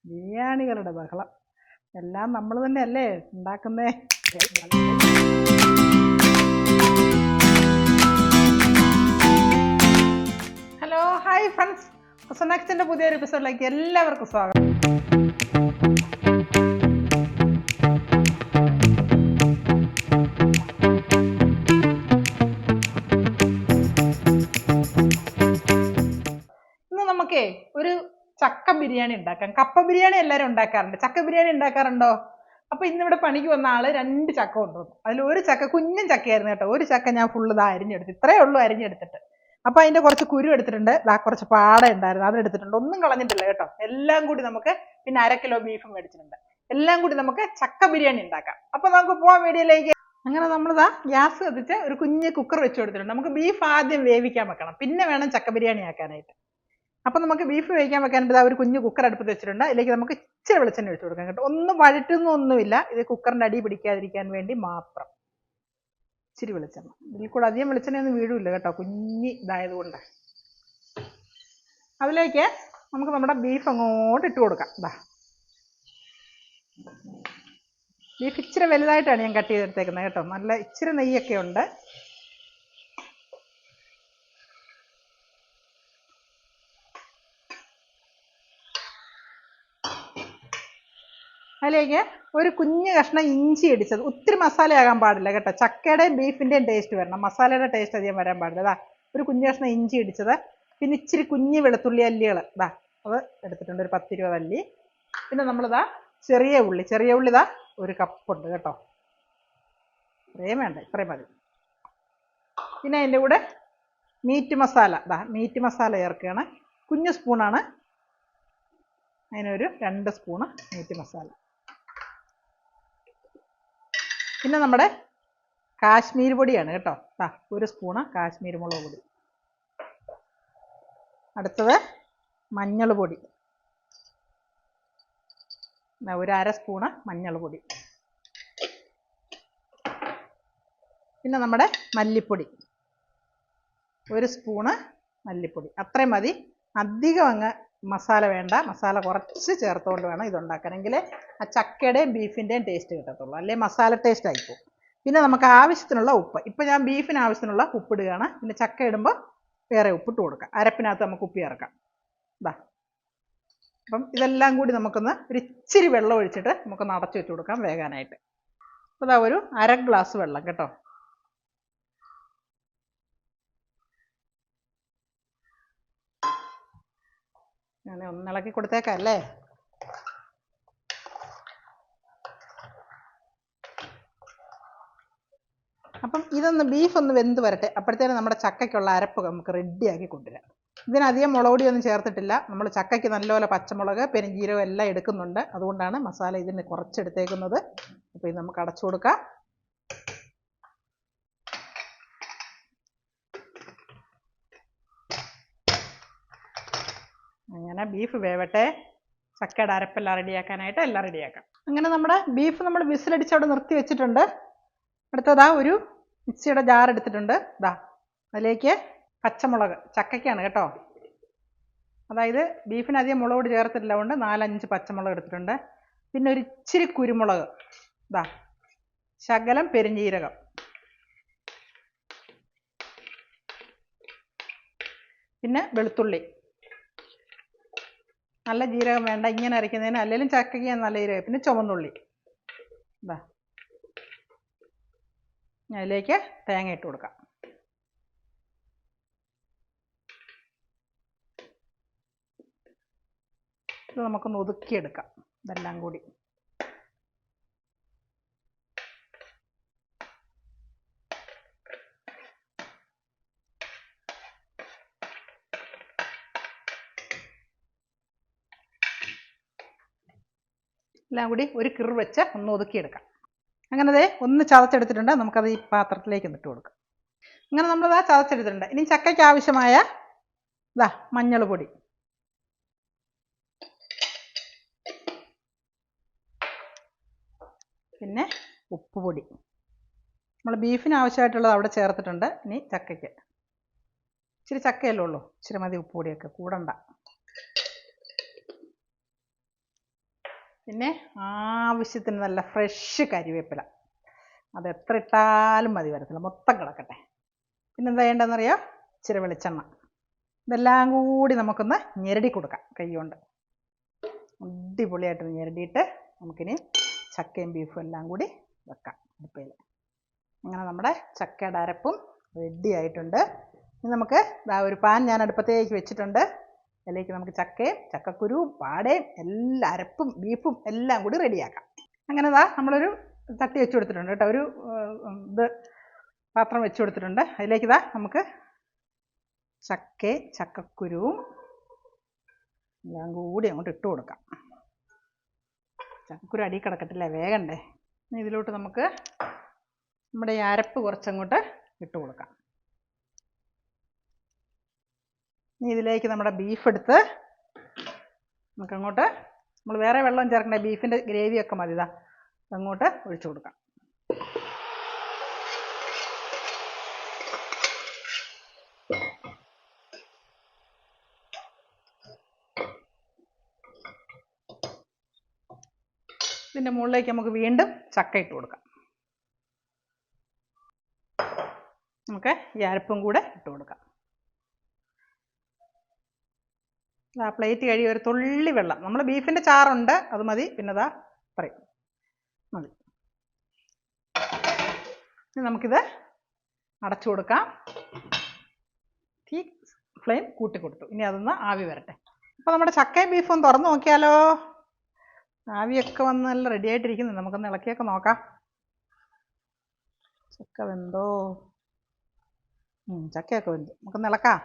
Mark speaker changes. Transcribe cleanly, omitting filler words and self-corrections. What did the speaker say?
Speaker 1: ബിരിയാണികളുടെ ബഹളം. എല്ലാം നമ്മൾ തന്നെയല്ലേ ഉണ്ടാക്കുന്നേ. Hello, hi friends. കുസനാക്സിന്റെ പുതിയൊരു എപ്പിസോഡിലേക്ക് എല്ലാവർക്കും സ്വാഗതം. ഇന്ന് നമുക്കേ ഒരു ചക്ക ബിരിയാണി ഉണ്ടാക്കാം. കപ്പ ബിരിയാണി എല്ലാവരും ഉണ്ടാക്കാറുണ്ട്, ചക്ക ബിരിയാണി ഉണ്ടാക്കാറുണ്ടോ? അപ്പൊ ഇന്നിവിടെ പണിക്ക് വന്ന ആള് 2 ചക്ക കൊണ്ടുവന്നു. അതിൽ ഒരു ചക്ക കുഞ്ഞൻ ചക്കയായിരുന്നു കേട്ടോ. ഒരു ചക്ക ഞാൻ ഫുള്ള് അരിഞ്ഞെടുത്തു. ഇത്രയേ ഉള്ളൂ അരിഞ്ഞെടുത്തിട്ട്. അപ്പൊ അതിന്റെ കുറച്ച് കുരു എടുത്തിട്ടുണ്ട്, കുറച്ച് പാട ഉണ്ടായിരുന്നു, അതെടുത്തിട്ടുണ്ട്. ഒന്നും കളഞ്ഞിട്ടില്ല കേട്ടോ. എല്ലാം കൂടി നമുക്ക്, പിന്നെ 1/2 കിലോ ബീഫും മേടിച്ചിട്ടുണ്ട്. എല്ലാം കൂടി നമുക്ക് ചക്ക ബിരിയാണി ഉണ്ടാക്കാം. അപ്പൊ നമുക്ക് പോവാൻ വീഡിയോയിലേക്ക്. അങ്ങനെ നമ്മളിതാ ഗ്യാസ് കത്തിച്ച് ഒരു കുഞ്ഞ് കുക്കർ വെച്ച് കൊടുത്തിട്ടുണ്ട്. നമുക്ക് ബീഫ് ആദ്യം വേവിക്കാൻ വെക്കണം, പിന്നെ വേണം ചക്ക ബിരിയാണി ആക്കാനായിട്ട്. അപ്പൊ നമുക്ക് ബീഫ് വേവിക്കാൻ വെക്കാനായിട്ട് ഒരു കുഞ്ഞു കുക്കർ അടുപ്പത്ത് വെച്ചിട്ടുണ്ട്. അതിലേക്ക് നമുക്ക് ഇച്ചിരി വെളിച്ചെണ്ണ ഒഴിച്ചു കൊടുക്കാം കേട്ടോ. ഒന്നും വഴറ്റുന്നൊന്നുമില്ല, ഇത് കുക്കറിന്റെ അടി പിടിക്കാതിരിക്കാൻ വേണ്ടി മാത്രം ഇച്ചിരി വെളിച്ചെണ്ണ. ഇതിൽ കൂടെ അധികം വെളിച്ചെണ്ണയൊന്നും വീഴില്ല കേട്ടോ, കുഞ്ഞി ഇതായതുകൊണ്ട്. അതിലേക്ക് നമുക്ക് നമ്മുടെ ബീഫ് അങ്ങോട്ട് ഇട്ട് കൊടുക്കാം. ബീഫ് ഇച്ചിരി വലുതായിട്ടാണ് ഞാൻ കട്ട് ചെയ്തെടുത്തേക്കുന്നത് കേട്ടോ. നല്ല ഇച്ചിരി നെയ്യൊക്കെ ഉണ്ട്. അതിലേക്ക് ഒരു കുഞ്ഞ് കഷ്ണം ഇഞ്ചി ഇടിച്ചത്. ഒത്തിരി മസാലയാകാൻ പാടില്ല കേട്ടോ. ചക്കയുടെയും ബീഫിൻ്റെയും ടേസ്റ്റ് വരണം, മസാലയുടെ ടേസ്റ്റ് അധികം വരാൻ പാടില്ല. ഒരു കുഞ്ഞ് കഷ്ണം ഇഞ്ചി ഇടിച്ചത്, പിന്നെ ഇച്ചിരി കുഞ്ഞ് വെളുത്തുള്ളി അല്ലികൾ അത് എടുത്തിട്ടുണ്ട്, ഒരു 10-20 അല്ലി. പിന്നെ നമ്മളിതാ ചെറിയ ഉള്ളി ഒരു കപ്പുണ്ട് കേട്ടോ. ഇത്രയും വേണ്ട, ഇത്രയും മതി. പിന്നെ അതിൻ്റെ കൂടെ മീറ്റ് മസാല ചേർക്കുകയാണ്. കുഞ്ഞു സ്പൂണാണ്, അതിനൊരു 2 സ്പൂണ് മീറ്റ് മസാല. പിന്നെ നമ്മുടെ കാശ്മീർ പൊടിയാണ് കേട്ടോ. 1 സ്പൂണ് കാശ്മീർ മുളക് പൊടി. അടുത്തത് മഞ്ഞൾ പൊടി, ഒരു 1/2 സ്പൂണ് മഞ്ഞൾ പൊടി. പിന്നെ നമ്മുടെ മല്ലിപ്പൊടി, 1 സ്പൂണ് മല്ലിപ്പൊടി. അത്രയും മതി, അധികം അങ്ങ് മസാല വേണ്ട. മസാല കുറച്ച് ചേർത്തുകൊണ്ട് വേണം ഇതുണ്ടാക്കാനെങ്കിൽ ആ ചക്കയുടെയും ബീഫിൻ്റെയും ടേസ്റ്റ് കിട്ടത്തുള്ളൂ, അല്ലെങ്കിൽ മസാല ടേസ്റ്റ് ആയിപ്പോവും. പിന്നെ നമുക്ക് ആവശ്യത്തിനുള്ള ഉപ്പ്. ഇപ്പം ഞാൻ ബീഫിന് ആവശ്യത്തിനുള്ള ഉപ്പിടുകയാണ്. പിന്നെ ചക്ക ഇടുമ്പോൾ വേറെ ഉപ്പിട്ട് കൊടുക്കാം. അരപ്പിനകത്ത് നമുക്ക് ഉപ്പ് ചേർക്കാം. അപ്പം ഇതെല്ലാം കൂടി നമുക്കൊന്ന് ഇച്ചിരി വെള്ളം ഒഴിച്ചിട്ട് നമുക്കൊന്ന് അടച്ചു വെച്ച് കൊടുക്കാം വേകാനായിട്ട്. അപ്പോൾ ഒരു 1/2 ഗ്ലാസ് വെള്ളം കേട്ടോ. ഞാൻ ഒന്നിളക്കി കൊടുത്തേക്കാം അല്ലേ. അപ്പം ഇതൊന്ന് ബീഫ് ഒന്ന് വെന്ത് വരട്ടെ. അപ്പോഴത്തേനും നമ്മുടെ ചക്കയ്ക്കുള്ള അരപ്പ് നമുക്ക് റെഡിയാക്കി കൊണ്ടുവരാം. ഇതിനധികം മുളക് പൊടിയൊന്നും ചേർത്തിട്ടില്ല. നമ്മൾ ചക്കയ്ക്ക് നല്ലപോലെ പച്ചമുളക്, പെരുംജീരകം എല്ലാം എടുക്കുന്നുണ്ട്. അതുകൊണ്ടാണ് മസാല ഇതിന് കുറച്ചെടുത്തേക്കുന്നത്. അപ്പോൾ ഇത് നമുക്ക് അടച്ചു കൊടുക്കാം. അങ്ങനെ ബീഫ് വേവട്ടെ. ചക്കയുടെ അരപ്പെല്ലാം റെഡിയാക്കാനായിട്ട് എല്ലാം റെഡിയാക്കാം. അങ്ങനെ നമ്മുടെ ബീഫ് നമ്മൾ വിസിലടിച്ച് അവിടെ നിർത്തി വെച്ചിട്ടുണ്ട്. അടുത്തതാ ഒരു മിക്സിയുടെ ജാർ എടുത്തിട്ടുണ്ട്. അതിലേക്ക് പച്ചമുളക്, ചക്കയ്ക്കാണ് കേട്ടോ, അതായത് ബീഫിന് അധികം മുളക് പൊടി ചേർത്തിട്ടില്ല കൊണ്ട് 4-5 പച്ചമുളക് എടുത്തിട്ടുണ്ട്. പിന്നെ ഒരു ഇച്ചിരി കുരുമുളക്, ശകലം പെരുംജീരകം, പിന്നെ വെളുത്തുള്ളി. നല്ല ജീരകം വേണ്ട, ഇങ്ങനെ അരയ്ക്കുന്നതിന്, അല്ലെങ്കിലും ചക്കയ്ക്ക് നല്ല ജീരകം. പിന്നെ ചുവന്നുള്ളി. അതിലേക്ക് തേങ്ങ ഇട്ട് കൊടുക്കാം. ഇത് നമുക്കൊന്ന് ഒതുക്കിയെടുക്കാം ഇതെല്ലാം കൂടി. എല്ലാം കൂടി ഒരു കിറ് വെച്ച് ഒന്ന് ഒതുക്കിയെടുക്കാം. അങ്ങനെ ഒന്ന് ചതച്ചെടുത്തിട്ടുണ്ട്. നമുക്കത് ഈ പാത്രത്തിലേക്ക് ഇട്ട് കൊടുക്കാം. അങ്ങനെ നമ്മളിതാ ചതച്ചെടുത്തിട്ടുണ്ട്. ഇനി ചക്കയ്ക്ക് ആവശ്യമായ മഞ്ഞൾ പൊടി, പിന്നെ ഉപ്പുപൊടി. നമ്മൾ ബീഫിന് ആവശ്യമായിട്ടുള്ളത് അവിടെ ചേർത്തിട്ടുണ്ട്. ഇനി ചക്കയ്ക്ക് ഇച്ചിരി ചക്കയല്ലേ ഉള്ളൂ, ഇച്ചിരി മതി ഉപ്പുപൊടിയൊക്കെ, കൂടണ്ട. പിന്നെ ആവശ്യത്തിന് നല്ല ഫ്രഷ് കരിവേപ്പില. അത് എത്ര ഇട്ടാലും മതി വരത്തില്ല, മൊത്തം കിടക്കട്ടെ. പിന്നെന്താ ചെയ്യേണ്ടതെന്നറിയോ? ഇച്ചിരി വെളിച്ചെണ്ണ. ഇതെല്ലാം കൂടി നമുക്കൊന്ന് ഞെരടി കൊടുക്കാം കൈ കൊണ്ട്. അടിപൊളിയായിട്ട് ഞെരടിയിട്ട് നമുക്കിനി ചക്കയും ബീഫും എല്ലാം കൂടി വെക്കാം അടുപ്പയിൽ. അങ്ങനെ നമ്മുടെ ചക്കയുടെ അരപ്പും റെഡി ആയിട്ടുണ്ട്. ഇനി നമുക്ക് ഒരു പാൻ ഞാൻ അടുപ്പത്തേക്ക് വെച്ചിട്ടുണ്ട്. അതിലേക്ക് നമുക്ക് ചക്കയും ചക്കക്കുരുവും പാടയും എല്ലാ അരപ്പും ബീഫും എല്ലാം കൂടി റെഡിയാക്കാം. അങ്ങനെ നമ്മളൊരു തട്ടി വെച്ച് കൊടുത്തിട്ടുണ്ട് കേട്ടോ, ഒരു പാത്രം വെച്ച് കൊടുത്തിട്ടുണ്ട്. അതിലേക്ക് നമുക്ക് ചക്കയും ചക്കക്കുരുവും എല്ലാം കൂടി അങ്ങോട്ട് ഇട്ട് കൊടുക്കാം. ചക്കക്കുരു അടി കിടക്കട്ടില്ല, വേഗണ്ടേ. ഇതിലോട്ട് നമുക്ക് നമ്മുടെ ഈ അരപ്പ് കുറച്ചങ്ങോട്ട് ഇട്ട് കൊടുക്കാം. ഇനി ഇതിലേക്ക് നമ്മുടെ ബീഫ് എടുത്ത് നമുക്കങ്ങോട്ട്, നമ്മൾ വേറെ വെള്ളം ചേർക്കണ്ടേ, ബീഫിൻ്റെ ഗ്രേവിയൊക്കെ മതി. അങ്ങോട്ട് ഒഴിച്ചു കൊടുക്കാം. ഇതിൻ്റെ മുകളിലേക്ക് നമുക്ക് വീണ്ടും ചക്ക ഇട്ട് കൊടുക്കാം. നമുക്ക് ഈ അരപ്പും കൂടെ ഇട്ട് കൊടുക്കാം. പ്ലേറ്റ് കഴുകി ഒരു തുള്ളി വെള്ളം, നമ്മൾ ബീഫിൻ്റെ ചാറുണ്ട് അത് മതി. പിന്നെ ഇത്രയും മതി. ഇനി നമുക്കിത് അടച്ചു കൊടുക്കാം. തീ ഫ്ലെയിം കൂട്ടി കൊടുത്തു. ഇനി അതൊന്ന് ആവി വരട്ടെ. അപ്പോൾ നമ്മുടെ ചക്കയും ബീഫും തുറന്ന് നോക്കിയാലോ. ആവിയൊക്കെ വന്ന് നല്ല റെഡി ആയിട്ടിരിക്കുന്നു. നമുക്കൊന്ന് ഇളക്കിയൊക്കെ നോക്കാം. ചക്ക വെന്തോ? ചക്കയൊക്കെ വെന്തു. നമുക്കൊന്ന് ഇളക്കാം.